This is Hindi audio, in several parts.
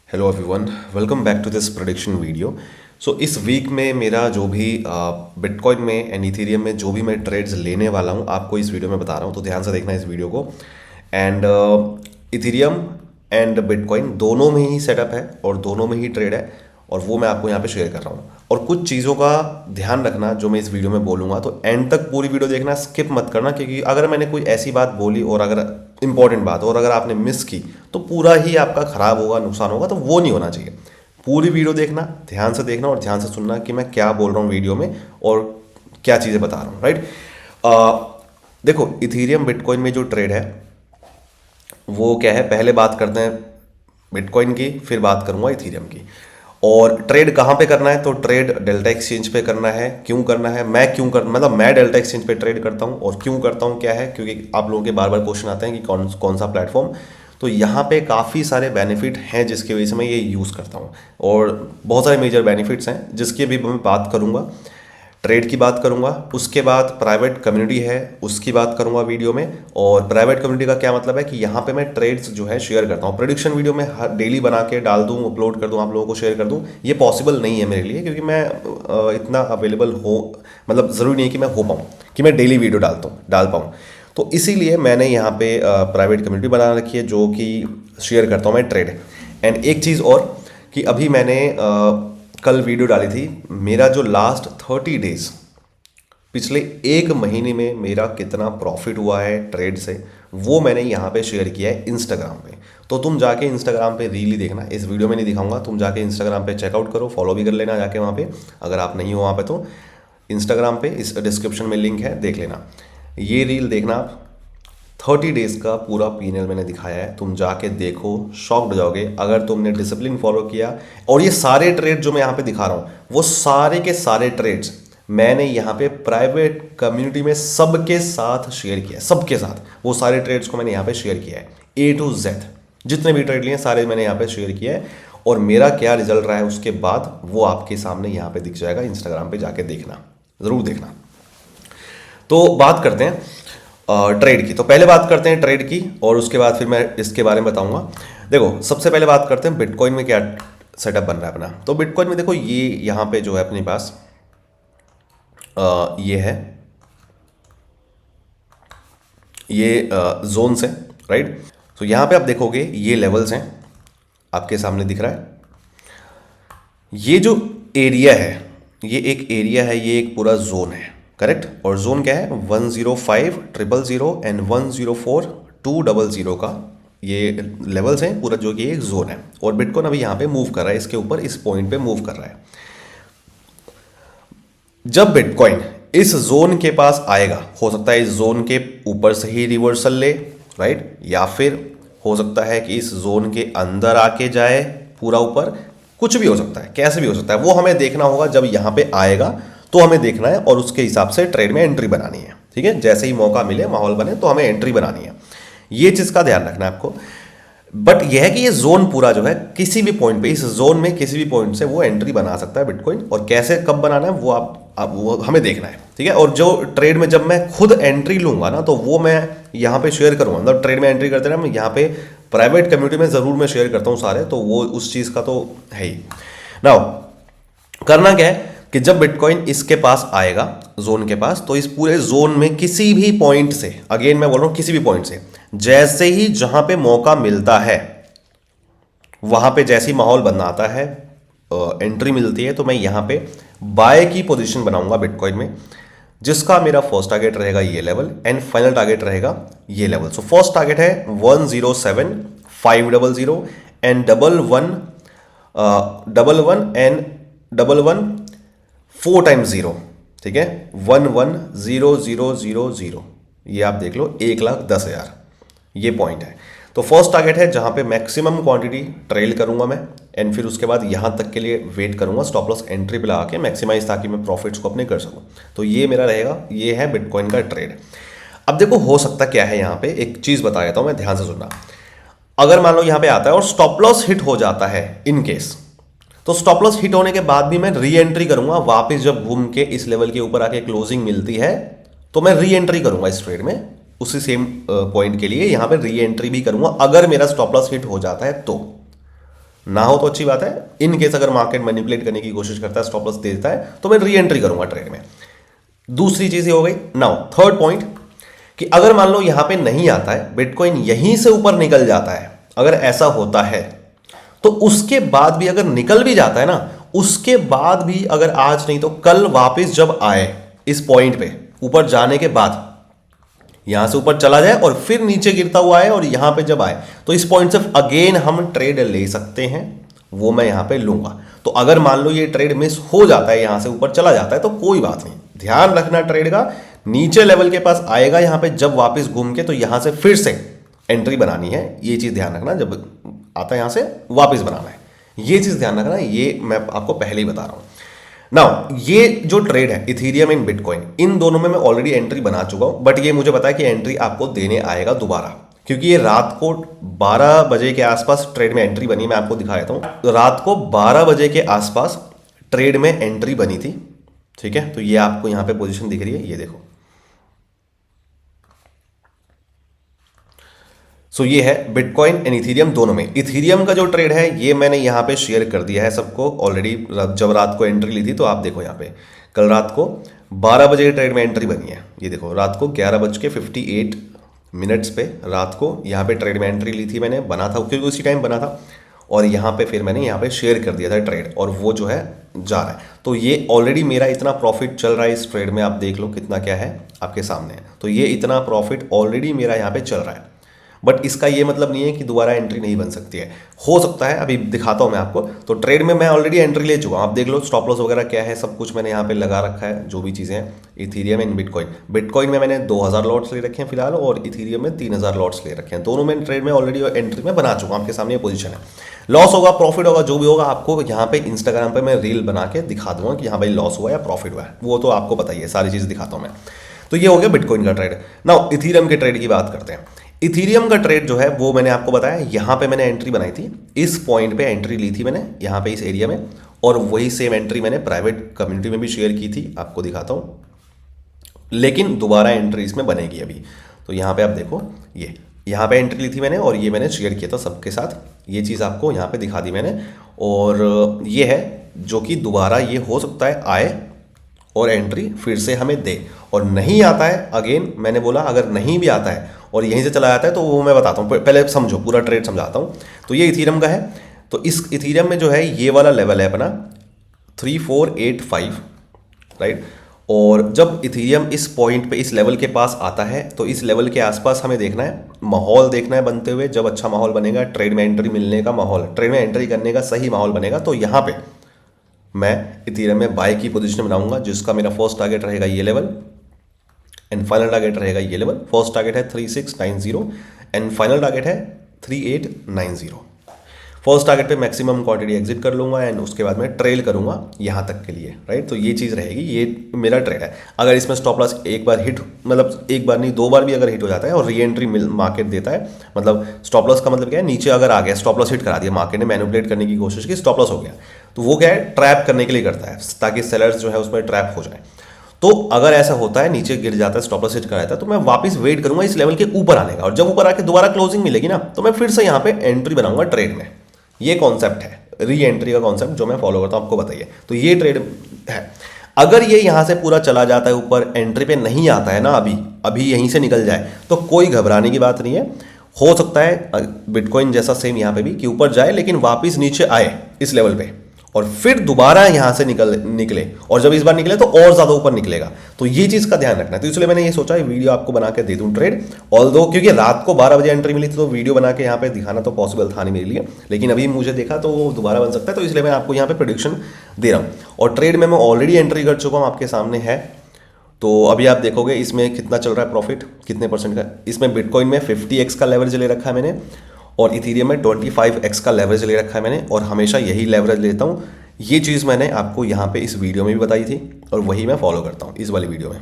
Hello everyone, welcome back to this prediction video. So इस वीक में मेरा जो भी बिटकॉइन में एंड इथेरियम में जो भी मैं ट्रेड्स लेने वाला हूँ आपको इस वीडियो में बता रहा हूँ, तो ध्यान से देखना इस वीडियो को। एंड इथेरियम एंड बिटकॉइन दोनों में ही सेटअप है और दोनों में ही ट्रेड है, और वो मैं आपको यहाँ पे शेयर कर रहा हूँ। और कुछ चीज़ों का ध्यान रखना जो मैं इस वीडियो में बोलूँगा, तो एंड तक पूरी वीडियो देखना, स्किप मत करना, क्योंकि अगर मैंने कोई ऐसी बात बोली और अगर इंपॉर्टेंट बात और अगर आपने मिस की तो पूरा ही आपका खराब होगा, नुकसान होगा, तो वो नहीं होना चाहिए। पूरी वीडियो देखना, ध्यान से देखना और ध्यान से सुनना कि मैं क्या बोल रहा हूँ वीडियो में और क्या चीज़ें बता रहा हूँ, राइट। देखो, इथेरियम बिटकॉइन में जो ट्रेड है वो क्या है, पहले बात करते हैं बिटकॉइन की, फिर बात करूंगा इथेरियम की। और ट्रेड कहाँ पे करना है, तो ट्रेड डेल्टा एक्सचेंज पे करना है। क्यों करना है, मतलब मैं डेल्टा एक्सचेंज पे ट्रेड करता हूँ, और क्यों करता हूँ क्या है, क्योंकि आप लोगों के बार बार क्वेश्चन आते हैं कि कौन कौन सा प्लेटफॉर्म। तो यहाँ पे काफ़ी सारे बेनिफिट हैं जिसकी वजह से मैं ये यूज़ करता हूँ, और बहुत सारे मेजर बेनिफिट्स हैं जिसकी भी मैं बात करूँगा। ट्रेड की बात करूंगा, उसके बाद प्राइवेट कम्युनिटी है उसकी बात करूंगा वीडियो में। और प्राइवेट कम्युनिटी का क्या मतलब है कि यहाँ पे मैं ट्रेड्स जो है शेयर करता हूँ। प्रेडिक्शन वीडियो में डेली बना के डाल दूँ, अपलोड कर दूँ, आप लोगों को शेयर कर दूँ, ये पॉसिबल नहीं है मेरे लिए, क्योंकि मैं इतना अवेलेबल हो, मतलब ज़रूरी नहीं है कि मैं हो पाऊँ कि मैं डेली वीडियो डाल पाऊँ। तो इसीलिए मैंने यहाँ पे प्राइवेट कम्युनिटी बना रखी है जो कि शेयर करता हूँ मैं ट्रेड। एंड एक चीज़ और कि अभी मैंने कल वीडियो डाली थी, मेरा जो लास्ट 30 डेज, पिछले एक महीने में मेरा कितना प्रॉफिट हुआ है ट्रेड से, वो मैंने यहाँ पे शेयर किया है इंस्टाग्राम पे। तो तुम जाके इंस्टाग्राम पे रील ही देखना, इस वीडियो में नहीं दिखाऊंगा, तुम जाके इंस्टाग्राम पे चेकआउट करो, फॉलो भी कर लेना जाके वहाँ पे, अगर आप नहीं हो वहाँ पे तो इंस्टाग्राम पे इस डिस्क्रिप्शन में लिंक है, देख लेना। ये रील देखना आप, 30 डेज का पूरा पीएनएल मैंने दिखाया है, तुम जाके देखो, शॉक्ड हो जाओगे अगर तुमने डिसिप्लिन फॉलो किया। और ये सारे ट्रेड जो मैं यहाँ पे दिखा रहा हूँ, वो सारे के सारे ट्रेड्स मैंने यहाँ पे प्राइवेट कम्युनिटी में सबके साथ शेयर किया है, सबके साथ वो सारे ट्रेड्स को मैंने यहाँ पे शेयर किया है, A to Z जितने भी ट्रेड लिए सारे मैंने यहाँ पे शेयर किया है। और मेरा क्या रिजल्ट रहा है उसके बाद वो आपके सामने यहाँ पे दिख जाएगा, इंस्टाग्राम पे जाके देखना, ज़रूर देखना। तो बात करते हैं ट्रेड की। तो पहले बात करते हैं ट्रेड की, और उसके बाद फिर मैं इसके बारे में बताऊंगा। देखो, सबसे पहले बात करते हैं बिटकॉइन में क्या सेटअप बन रहा है अपना। तो बिटकॉइन में देखो, ये यहाँ पे जो है अपने पास ये है, ये जोन्स हैं, राइट। तो यहाँ पे आप देखोगे ये लेवल्स हैं, आपके सामने दिख रहा है। ये जो एरिया है, ये एक एरिया है, ये एक पूरा जोन है, करेक्ट। और जोन क्या है, 105,000 एंड 104,200 का ये लेवल्स हैं पूरा, जो कि एक जोन है। और बिटकॉइन अभी यहाँ पे मूव कर रहा है, इसके ऊपर इस पॉइंट पे मूव कर रहा है। जब बिटकॉइन इस जोन के पास आएगा, हो सकता है इस जोन के ऊपर से ही रिवर्सल ले, राइट, या फिर हो सकता है कि इस जोन के अंदर आके जाए पूरा ऊपर, कुछ भी हो सकता है, कैसे भी हो सकता है, वो हमें देखना होगा। जब यहाँ पे आएगा तो हमें देखना है और उसके हिसाब से ट्रेड में एंट्री बनानी है, ठीक है। जैसे ही मौका मिले, माहौल बने, तो हमें एंट्री बनानी है, ये चीज़ का ध्यान रखना है आपको। बट यह है कि ये जोन पूरा जो है, किसी भी पॉइंट पे, इस जोन में किसी भी पॉइंट से वो एंट्री बना सकता है बिटकॉइन, और कैसे कब बनाना है वो वो हमें देखना है, ठीक है। और जो ट्रेड में जब मैं खुद एंट्री लूंगा ना, तो वो मैं यहाँ पे शेयर करूंगा, मतलब ट्रेड में एंट्री करते ना, मैं यहाँ पे प्राइवेट कम्युनिटी में ज़रूर मैं शेयर करता हूँ सारे, तो वो उस चीज़ का तो है ही। नाउ करना क्या है कि जब बिटकॉइन इसके पास आएगा, जोन के पास, तो इस पूरे जोन में किसी भी पॉइंट से, अगेन मैं बोल रहा हूं किसी भी पॉइंट से, जैसे ही जहां पे मौका मिलता है, वहां पे जैसी माहौल बनाता है, एंट्री मिलती है, तो मैं यहां पे बाय की पोजीशन बनाऊंगा बिटकॉइन में, जिसका मेरा फर्स्ट टारगेट रहेगा ये लेवल, एंड फाइनल टारगेट रहेगा ये लेवल। सो फर्स्ट टारगेट है 107,500 एंड 11 एंड 11 4 टाइम्स 0, ठीक है, 110000, ये आप देख लो, 1,10,000 ये पॉइंट है। तो फर्स्ट टारगेट है जहां पे मैक्सिमम क्वांटिटी ट्रेल करूंगा मैं, एंड फिर उसके बाद यहां तक के लिए वेट करूंगा, स्टॉप लॉस एंट्री पे लगा के मैक्सिमाइज, ताकि मैं प्रॉफिट्स को अपने कर सकूं। तो ये मेरा रहेगा, ये है बिटकॉइन का ट्रेड। अब देखो, हो सकता क्या है, यहां पे एक चीज बता देता हूं मैं, ध्यान से सुनना। अगर मान लो यहां पे आता है और स्टॉप लॉस हिट हो जाता है इन केस, तो स्टॉप लॉस हिट होने के बाद भी मैं री एंट्री करूंगा वापस, जब घूम के इस लेवल के ऊपर आके क्लोजिंग मिलती है तो मैं री एंट्री करूंगा इस ट्रेड में, उसी सेम पॉइंट के लिए यहां पे री एंट्री भी करूंगा अगर मेरा स्टॉप लॉस हिट हो जाता है तो। ना हो तो अच्छी बात है, इन केस अगर मार्केट मैनिपुलेट करने की कोशिश करता है, स्टॉप लॉस दे देता है, तो मैं री एंट्री करूंगा ट्रेड में। दूसरी चीज ये हो गई। नाउ थर्ड पॉइंट कि अगर मान लो यहां पे नहीं आता है, बिटकॉइन यहीं से ऊपर निकल जाता है, अगर ऐसा होता है तो उसके बाद भी अगर निकल भी जाता है ना, उसके बाद भी अगर आज नहीं तो कल वापस जब आए इस पॉइंट पे ऊपर जाने के बाद, यहां से ऊपर चला जाए और फिर नीचे गिरता हुआ आए और यहां पे जब आए, तो इस पॉइंट से अगेन हम ट्रेड ले सकते हैं, वो मैं यहां पे लूंगा। तो अगर मान लो ये ट्रेड मिस हो जाता है, यहां से ऊपर चला जाता है, तो कोई बात नहीं, ध्यान रखना ट्रेड का, नीचे लेवल के पास आएगा यहां पे जब वापस घूम के, तो यहां से फिर से एंट्री बनानी है, ये चीज ध्यान रखना, जब आता है यहां से वापस बनाना है, ये चीज ध्यान रखना, ये मैं आपको पहले ही बता रहा हूं। नाउ ये जो ट्रेड है इथीरियम एंड बिटकॉइन, इन दोनों में मैं ऑलरेडी एंट्री बना चुका हूं, बट ये मुझे पता है कि एंट्री आपको देने आएगा दोबारा, क्योंकि ये रात को 12 बजे के आसपास ट्रेड में एंट्री बनी, मैं आपको दिखा देता हूं। रात को 12 बजे के आसपास ट्रेड में एंट्री बनी थी, ठीक है। तो ये आपको यहां पे पोजीशन दिख रही है, ये देखो। सो ये है बिटकॉइन एंड इथीरियम दोनों में। इथीरियम का जो ट्रेड है ये मैंने यहाँ पे शेयर कर दिया है सबको ऑलरेडी, जब रात को एंट्री ली थी, तो आप देखो यहाँ पे कल रात को 12 बजे ट्रेड में एंट्री बनी है, ये देखो रात को 11:58 पे रात को यहाँ पे ट्रेड में एंट्री ली थी मैंने, बना था क्योंकि उसी टाइम बना था, और यहाँ पे फिर मैंने यहाँ पे शेयर कर दिया था ट्रेड, और वो जो है जा रहा है। तो ये ऑलरेडी मेरा इतना प्रॉफिट चल रहा है इस ट्रेड में, आप देख लो कितना क्या है आपके सामने है। तो ये इतना प्रॉफिट ऑलरेडी मेरा यहाँ पे चल रहा है, बट इसका ये मतलब नहीं है कि दोबारा एंट्री नहीं बन सकती है, हो सकता है, अभी दिखाता हूं मैं आपको। तो ट्रेड में मैं ऑलरेडी एंट्री ले चुका हूं, आप देख लो स्टॉप लॉस वगैरह क्या है, सब कुछ मैंने यहाँ पे लगा रखा है, जो भी चीज़ें हैं। इथीरियम एंड बिटकॉइन, बिटकॉइन में मैंने 2000 लॉट्स ले रखे हैं फिलहाल, और इथीरियम में 3000 लॉट्स ले रखे हैं, दोनों में ट्रेड में ऑलरेडी एंट्री में बना चुका हूं, आपके सामने ये पोजीशन है। लॉस होगा प्रॉफिट होगा जो भी होगा, आपको यहाँ पे इंस्टाग्राम पे मैं रील बना के दिखा दूंगा कि हाँ भाई लॉस हुआ या प्रॉफिट हुआ है, वो तो आपको बताइए, सारी चीज़ दिखाता हूँ मैं। तो ये हो गया बिटकॉइन का ट्रेड। नाउ इथीरियम के ट्रेड की बात करते हैं। इथीरियम का ट्रेड जो है वो मैंने आपको बताया, यहां पे मैंने एंट्री बनाई थी, इस पॉइंट पे एंट्री ली थी मैंने, यहां पे इस एरिया में, और वही सेम एंट्री मैंने प्राइवेट कम्युनिटी में भी शेयर की थी, आपको दिखाता हूं, लेकिन दोबारा एंट्री इसमें बनेगी अभी। तो यहां पे आप देखो, ये यहां पे एंट्री ली थी मैंने, और ये मैंने शेयर किया था सबके साथ, ये चीज़ आपको यहां पे दिखा दी मैंने, और ये है जो कि दोबारा ये हो सकता है आए और एंट्री फिर से हमें दे, और नहीं आता है, अगेन मैंने बोला अगर नहीं भी आता है और यहीं से चला जाता है, तो वो मैं बताता हूँ, पहले समझो, पूरा ट्रेड समझाता हूँ। तो ये इथीरियम का है, तो इस इथीरियम में जो है ये वाला लेवल है अपना 3485, राइट। और जब इथीरियम इस पॉइंट पे इस लेवल के पास आता है, तो इस लेवल के आसपास हमें देखना है, माहौल देखना है बनते हुए, जब अच्छा माहौल बनेगा, ट्रेड में एंट्री मिलने का माहौल, ट्रेड में एंट्री करने का सही माहौल बनेगा, तो यहाँ पे मैं इथीरियम में बाय की पोजीशन बनाऊंगा, जिसका मेरा फर्स्ट टारगेट रहेगा ये लेवल, एंड फाइनल टारगेट रहेगा ये लेवल। फर्स्ट टारगेट है 3690 एंड फाइनल टारगेट है 3890। फर्स्ट टारगेट पे मैक्सिमम क्वांटिटी एग्जिट कर लूंगा, एंड उसके बाद मैं ट्रेल करूंगा यहाँ तक के लिए, राइट। तो ये चीज़ रहेगी, ये मेरा ट्रेड है। अगर इसमें स्टॉप लॉस एक बार हिट, मतलब एक बार नहीं 2 बार भी अगर हिट हो जाता है और री एंट्री मार्केट देता है, मतलब स्टॉप लॉस का मतलब क्या है, नीचे अगर आ गया, स्टॉप लॉस हिट करा दिया, मार्केट ने मैनिपुलेट करने की कोशिश की, स्टॉप लॉस हो गया, तो वो क्या है, ट्रैप करने के लिए करता है, ताकि सेलर्स जो है उसमें ट्रैप हो जाए। तो अगर ऐसा होता है, नीचे गिर जाता है, स्टॉप लॉस हिट कराता है, तो मैं वापस वेट करूंगा इस लेवल के ऊपर आने का, और जब ऊपर आके दोबारा क्लोजिंग मिलेगी ना, तो मैं फिर से यहाँ पे एंट्री बनाऊंगा ट्रेड में। ये कॉन्सेप्ट है री एंट्री का कॉन्सेप्ट, जो मैं फॉलो करता हूं, आपको बताइए। तो ये ट्रेड है। अगर ये यहां से पूरा चला जाता है ऊपर, एंट्री पे नहीं आता है ना, अभी यहीं से निकल जाए, तो कोई घबराने की बात नहीं है। हो सकता है बिटकॉइन जैसा सेम यहाँ पे भी कि ऊपर जाए, लेकिन वापस नीचे आए इस लेवल पे, और फिर दोबारा यहां से निकले, और जब इस बार निकले तो और ज्यादा ऊपर निकलेगा। तो ये चीज का ध्यान रखना है। तो इसलिए मैंने ये सोचा वीडियो आपको बना के दे दूं ट्रेड, ऑल्दो क्योंकि रात को 12 बजे एंट्री मिली थी, तो वीडियो बना के यहाँ पे दिखाना तो पॉसिबल था नहीं मेरे लिए, लेकिन अभी मुझे देखा तो वो दोबारा बन सकता है, तो इसलिए मैं आपको यहाँ पे प्रेडिक्शन दे रहा हूँ। और ट्रेड में मैं ऑलरेडी एंट्री कर चुका हूँ, आपके सामने है। तो अभी आप देखोगे इसमें कितना चल रहा है प्रॉफिट, कितने परसेंट का। इसमें बिटकॉइन में 50x का लेवरेज ले रखा है मैंने, और इथीरियम में 25x का लेवरेज ले रखा है मैंने, और हमेशा यही लेवरेज लेता हूँ। ये चीज़ मैंने आपको यहाँ पे इस वीडियो में भी बताई थी, और वही मैं फॉलो करता हूँ इस वाली वीडियो में।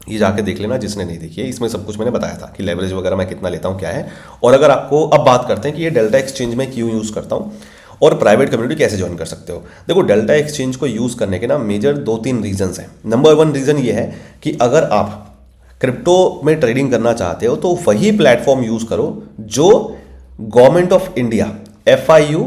ये जाके देख लेना जिसने नहीं देखी है, इसमें सब कुछ मैंने बताया था कि लेवरेज वगैरह मैं कितना लेता हूँ, क्या है। और अगर आपको अब बात करते हैं कि ये डेल्टा एक्सचेंज में क्यों यूज़ करता हूँ और प्राइवेट कम्युनिटी कैसे ज्वाइन कर सकते हो। देखो, डेल्टा एक्सचेंज को यूज़ करने के ना मेजर 2-3 रीजंस हैं। नंबर 1 रीज़न ये है कि अगर आप क्रिप्टो में ट्रेडिंग करना चाहते हो, तो वही प्लेटफॉर्म यूज़ करो जो government of India FIU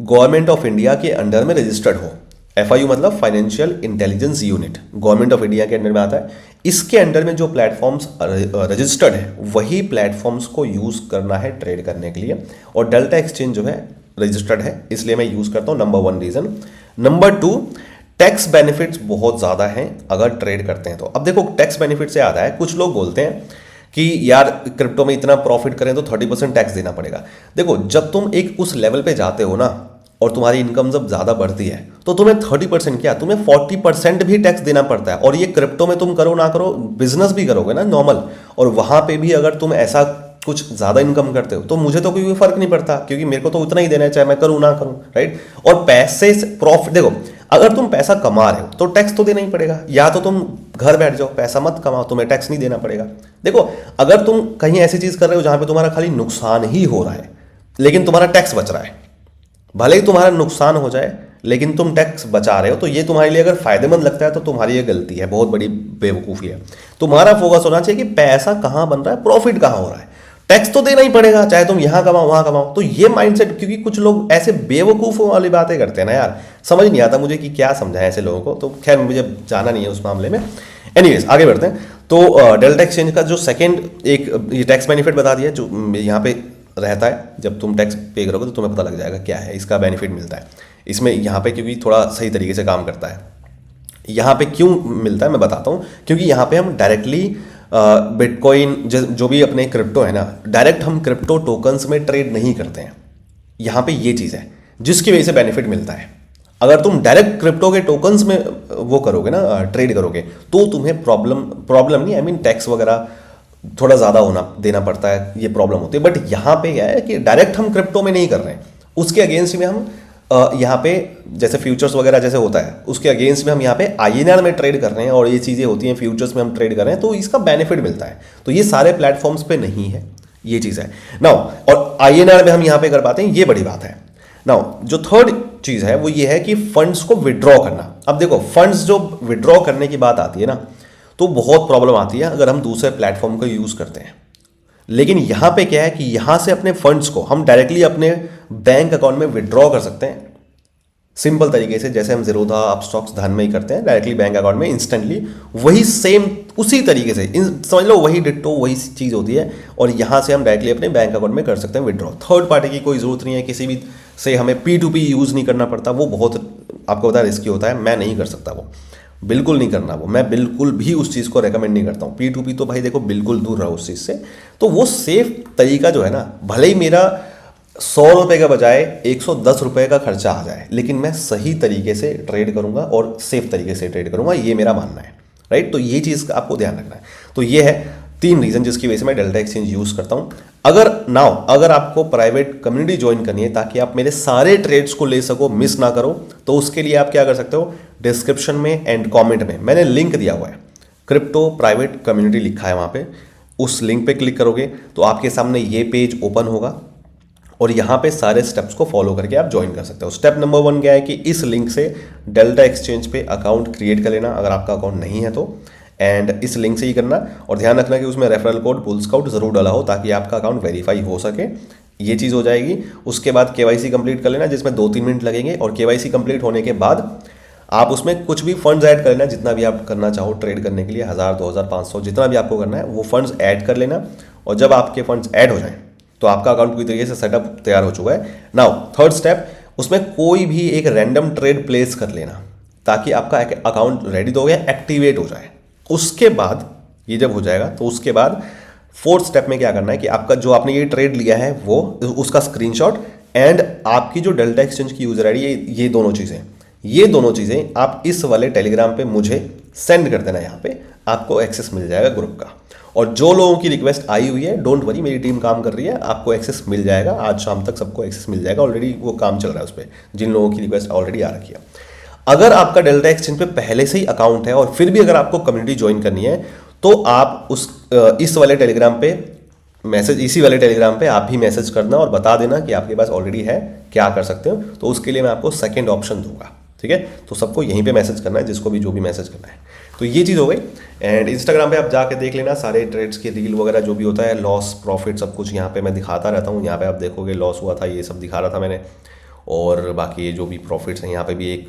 government of India के अंडर में रजिस्टर्ड हो। FIU मतलब financial intelligence unit, government of India के अंडर में आता है। इसके अंडर में जो प्लेटफॉर्म्स रजिस्टर्ड है वही प्लेटफॉर्म्स को यूज करना है ट्रेड करने के लिए, और डेल्टा एक्सचेंज जो है रजिस्टर्ड है, इसलिए मैं यूज करता हूं, number 1 reason. Number 2, tax benefits बहुत ज्यादा हैं अगर ट्रेड करते हैं तो। अब देखो टैक्स बेनिफिट से आता है, कुछ लोग बोलते हैं कि यार क्रिप्टो में इतना प्रॉफिट करें तो 30% टैक्स देना पड़ेगा। देखो जब तुम एक उस लेवल पे जाते हो ना और तुम्हारी इनकम जब ज़्यादा बढ़ती है तो तुम्हें 30% क्या, तुम्हें 40% भी टैक्स देना पड़ता है। और ये क्रिप्टो में तुम करो ना करो, बिजनेस भी करोगे ना नॉर्मल, और वहाँ पे भी अगर तुम ऐसा कुछ ज़्यादा इनकम करते हो तो मुझे तो कोई फर्क नहीं पड़ता, क्योंकि मेरे को तो उतना ही देना है चाहे मैं करूँ ना करूँ, राइट। और पैसे से प्रॉफिट, देखो अगर तुम पैसा कमा रहे हो तो टैक्स तो देना ही पड़ेगा, या तो तुम घर बैठ जाओ पैसा मत कमाओ, तुम्हें टैक्स नहीं देना पड़ेगा। देखो अगर तुम कहीं ऐसी चीज़ कर रहे हो जहाँ पे तुम्हारा खाली नुकसान ही हो रहा है लेकिन तुम्हारा टैक्स बच रहा है, भले ही तुम्हारा नुकसान हो जाए लेकिन तुम टैक्स बचा रहे हो, तो ये तुम्हारे लिए अगर फायदेमंद लगता है तो तुम्हारी ये गलती है, बहुत बड़ी बेवकूफ़ी है। तुम्हारा फोकस होना चाहिए कि पैसा कहाँ बन रहा है, प्रॉफिट कहाँ हो रहा है, टैक्स तो देना ही पड़ेगा चाहे तुम यहां कमाओ वहां कमाओ। तो ये माइंडसेट, क्योंकि कुछ लोग ऐसे बेवकूफ़ों वाली बातें करते हैं ना यार, समझ नहीं आता मुझे कि क्या समझाएं ऐसे लोगों को, तो खैर मुझे जाना नहीं है उस मामले में। एनीवेज आगे बढ़ते हैं। तो डेल्टा एक्सचेंज का जो सेकंड एक ये टैक्स बेनिफिट बता दिया जो यहाँ पे रहता है, जब तुम टैक्स पे करोगे तो तुम्हें पता लग जाएगा क्या है इसका बेनिफिट मिलता है इसमें यहाँ पे, क्योंकि थोड़ा सही तरीके से काम करता है। यहाँ पे क्यों मिलता है मैं बताता हूँ, क्योंकि यहाँ पे हम डायरेक्टली बिटकॉइन जो भी अपने क्रिप्टो है ना, डायरेक्ट हम क्रिप्टो टोकन्स में ट्रेड नहीं करते हैं। यहाँ पे ये चीज़ है जिसकी वजह से बेनिफिट मिलता है। अगर तुम डायरेक्ट क्रिप्टो के टोकन्स में वो करोगे ना, ट्रेड करोगे, तो तुम्हें प्रॉब्लम नहीं, आई मीन टैक्स वगैरह थोड़ा ज़्यादा होना देना पड़ता है, ये प्रॉब्लम होती है। बट यहाँ पे क्या है कि डायरेक्ट हम क्रिप्टो में नहीं कर रहे हैं, उसके अगेंस्ट में हम यहाँ पे जैसे फ्यूचर्स वगैरह जैसे होता है उसके अगेंस्ट में हम यहाँ पे INR में ट्रेड कर रहे हैं, और ये चीज़ें होती हैं फ्यूचर्स में हम ट्रेड कर रहे हैं, तो इसका बेनिफिट मिलता है। तो ये सारे प्लेटफॉर्म्स पे नहीं है, ये चीज़ है नाउ। और INR में हम यहाँ पे कर पाते हैं, ये बड़ी बात है नाउ। जो थर्ड चीज़ है वो ये है कि फंड्स को विड्रॉ करना। अब देखो फंड्स जो विड्रॉ करने की बात आती है ना, तो बहुत प्रॉब्लम आती है अगर हम दूसरे प्लेटफॉर्म का यूज़ करते हैं। लेकिन यहाँ पे क्या है कि यहाँ से अपने फंड्स को हम डायरेक्टली अपने बैंक अकाउंट में विड्रॉ कर सकते हैं, सिंपल तरीके से, जैसे हम जीरोधा अपस्टॉक्स धन में ही करते हैं, डायरेक्टली बैंक अकाउंट में इंस्टेंटली, वही सेम उसी तरीके से समझ लो वही डिट्टो वही चीज़ होती है, और यहाँ से हम डायरेक्टली अपने बैंक अकाउंट में कर सकते हैं विड्रॉ। थर्ड पार्टी की कोई ज़रूरत नहीं है, किसी भी से हमें P2P यूज़ नहीं करना पड़ता, वो बहुत आपको पता है रिस्की होता है, मैं नहीं कर सकता, वो बिल्कुल नहीं करना, वो मैं बिल्कुल भी उस चीज़ को रेकमेंड नहीं करता हूँ। P2P तो भाई देखो बिल्कुल दूर रहो उस चीज़ से। तो वो सेफ तरीका जो है ना, भले ही मेरा 100 रुपये का बजाय 110 रुपये का खर्चा आ जाए, लेकिन मैं सही तरीके से ट्रेड करूंगा और सेफ तरीके से ट्रेड करूंगा, ये मेरा मानना है, राइट। तो ये चीज़ आपको ध्यान रखना है। तो ये है 3 रीज़न जिसकी वजह से मैं डेल्टा एक्सचेंज यूज़ करता हूँ। अगर आपको प्राइवेट कम्युनिटी ज्वाइन करनी है ताकि आप मेरे सारे ट्रेड्स को ले सको, मिस ना करो, तो उसके लिए आप क्या कर सकते हो, डिस्क्रिप्शन में एंड कॉमेंट में मैंने लिंक दिया हुआ है, क्रिप्टो प्राइवेट कम्युनिटी लिखा है वहाँ पे, उस लिंक पे क्लिक करोगे तो आपके सामने ये पेज ओपन होगा, और यहाँ पे सारे स्टेप्स को फॉलो करके आप ज्वाइन कर सकते हो। स्टेप नंबर 1 क्या है कि इस लिंक से डेल्टा एक्सचेंज पे अकाउंट क्रिएट कर लेना, अगर आपका अकाउंट नहीं है तो, एंड इस लिंक से ही करना, और ध्यान रखना कि उसमें रेफरल कोड बुल स्काउट जरूर डाला हो ताकि आपका अकाउंट वेरीफाई हो सके। ये चीज़ हो जाएगी। उसके बाद KYC कंप्लीट कर लेना, जिसमें 2-3 मिनट लगेंगे, और KYC कंप्लीट होने के बाद आप उसमें कुछ भी फंड्स ऐड कर लेना, जितना भी आप करना चाहो ट्रेड करने के लिए, 1000, 2000, 500 जितना भी आपको करना है वो फंड्स ऐड कर लेना। और जब आपके फंड्स ऐड हो जाएं तो आपका अकाउंट पूरी तरीके से सेटअप तैयार हो चुका है। नाउ थर्ड स्टेप, उसमें कोई भी एक रैंडम ट्रेड प्लेस कर लेना ताकि आपका अकाउंट रेडी तो हो गया, एक्टिवेट हो जाए। उसके बाद ये जब हो जाएगा तो उसके बाद फोर्थ स्टेप में क्या करना है कि आपका जो आपने ये ट्रेड लिया है वो उसका स्क्रीनशॉट एंड आपकी जो डेल्टा एक्सचेंज की यूजर आईडी, ये दोनों चीज़ें आप इस वाले टेलीग्राम पे मुझे सेंड कर देना। यहाँ पे आपको एक्सेस मिल जाएगा ग्रुप का। और जो लोगों की रिक्वेस्ट आई हुई है, डोंट वरी, मेरी टीम काम कर रही है, आपको एक्सेस मिल जाएगा। आज शाम तक सबको एक्सेस मिल जाएगा, ऑलरेडी वो काम चल रहा है उस पर, जिन लोगों की रिक्वेस्ट ऑलरेडी आ रखी है। अगर आपका डेल्टा एक्सचेंज पे पहले से ही अकाउंट है और फिर भी अगर आपको कम्युनिटी ज्वाइन करनी है तो आप इस वाले टेलीग्राम पे इसी वाले टेलीग्राम पे आप भी मैसेज करना और बता देना कि आपके पास ऑलरेडी है, क्या कर सकते हो। तो उसके लिए मैं आपको सेकेंड ऑप्शन दूंगा, ठीक है। तो सबको यहीं पे मैसेज करना है, जिसको भी जो भी मैसेज करना है। तो ये चीज़ हो गई। एंड इंस्टाग्राम पे आप जाके देख लेना सारे ट्रेड्स के रील वगैरह जो भी होता है, लॉस प्रॉफिट सब कुछ यहाँ पे मैं दिखाता रहता हूँ। यहाँ पे आप देखोगे लॉस हुआ था, ये सब दिखा रहा था मैंने। और बाकी ये जो भी प्रॉफिट्स हैं, यहाँ पे भी एक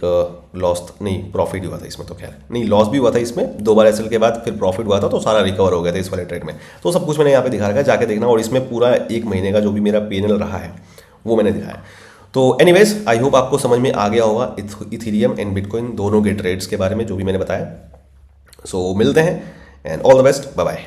लॉस नहीं, प्रॉफिट ही हुआ था इसमें, तो खैर नहीं, लॉस भी हुआ था इसमें, 2 बार एसएल के बाद फिर प्रॉफिट हुआ था, तो सारा रिकवर हो गया था इस वाले ट्रेड में। तो सब कुछ मैंने यहाँ पे दिखा रखा है, जाके देखना। और इसमें पूरा 1 महीने का जो भी मेरा P&L रहा है वो मैंने दिखाया। तो एनीवेज, आई होप आपको समझ में आ गया होगा इथीरियम एंड बिटकॉइन दोनों के ट्रेड्स के बारे में जो भी मैंने बताया। सो मिलते हैं and all the best, bye bye.